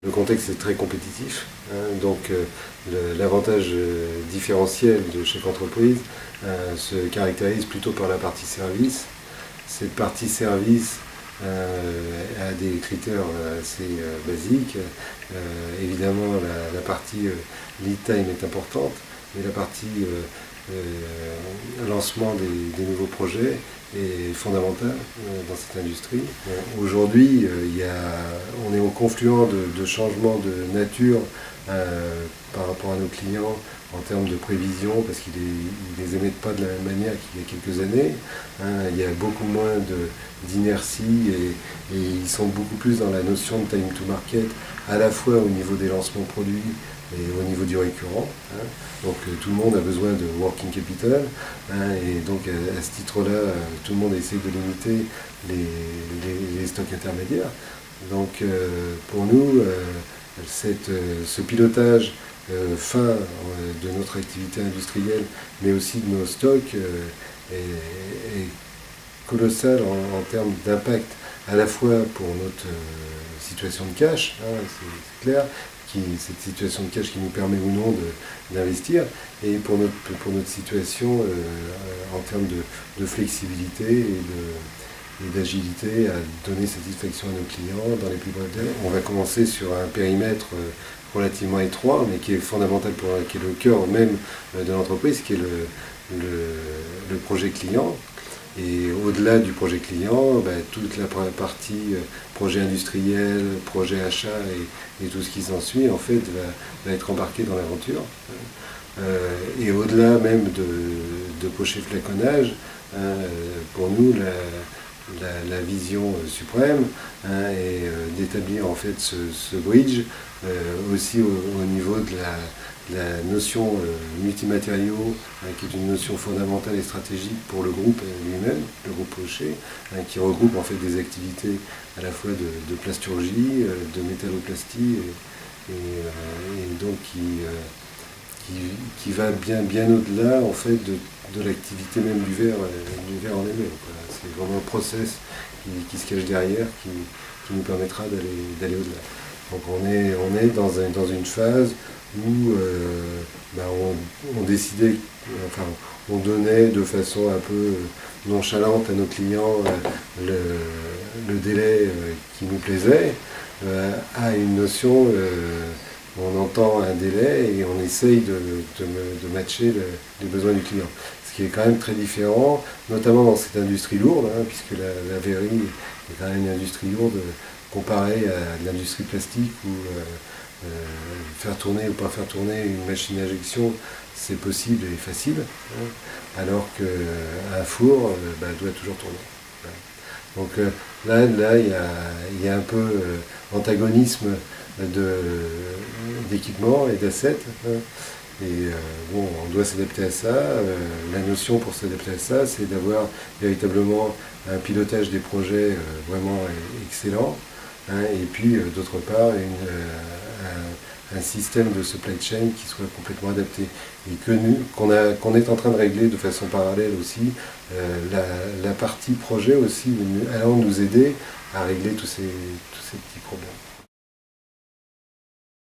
Le contexte est très compétitif, donc l'avantage différentiel de chaque entreprise se caractérise plutôt par la partie service. Cette partie service a des critères assez basiques. Évidemment, la partie lead time est importante, mais la partie lancement des nouveaux projets est fondamentale dans cette industrie. Aujourd'hui, on est au confluent de changements de nature par rapport à nos clients en termes de prévision, parce qu'ils ne les émettent pas de la même manière qu'il y a quelques années. Il y a beaucoup moins d'inertie et ils sont beaucoup plus dans la notion de time to market, à la fois au niveau des lancements produits et au niveau du récurrent. Donc tout le monde a besoin de working capital, et donc à ce titre-là, tout le monde essaie de limiter les stocks intermédiaires. Donc pour nous, ce pilotage fin de notre activité industrielle, mais aussi de nos stocks, est colossal en termes d'impact, à la fois pour notre situation de cash, c'est clair, cette situation de cash qui nous permet ou non d'investir, et pour notre situation en termes de flexibilité et d'agilité à donner satisfaction à nos clients dans les plus brefs délais. On va commencer sur un périmètre relativement étroit, mais qui est fondamental qui est le cœur même de l'entreprise, qui est le projet client. Et au-delà du projet client, toute la partie projet industriel, projet achat et tout ce qui s'ensuit, en fait, va être embarqué dans l'aventure. Et au-delà même de cocher flaconnage, pour nous, la vision suprême est d'établir en fait ce bridge aussi au niveau de la notion multimatériaux, qui est une notion fondamentale et stratégique pour le groupe lui-même, le groupe Hocher, qui regroupe en fait des activités à la fois de plasturgie, de métalloplastie, et donc qui va bien au-delà en fait de l'activité même du verre en elle-même. C'est vraiment un process qui se cache derrière, qui nous permettra d'aller au-delà. Donc on est dans une phase où on décidait, enfin on donnait de façon un peu nonchalante à nos clients le délai qui nous plaisait, à une notion, on entend un délai et on essaye de matcher les besoins du client. Ce qui est quand même très différent, notamment dans cette industrie lourde, puisque la verrerie est quand même une industrie lourde comparée à l'industrie plastique où faire tourner ou pas faire tourner une machine à injection, c'est possible et facile, alors qu'un four doit toujours tourner. Donc là il y a un peu antagonisme d'équipement et d'assets. Et on doit s'adapter à ça. La notion pour s'adapter à ça, c'est d'avoir véritablement un pilotage des projets vraiment excellent, et puis d'autre part un système de supply chain qui soit complètement adapté, et qu'on est en train de régler de façon parallèle aussi la partie projet aussi, allant nous aider à régler tous ces petits problèmes.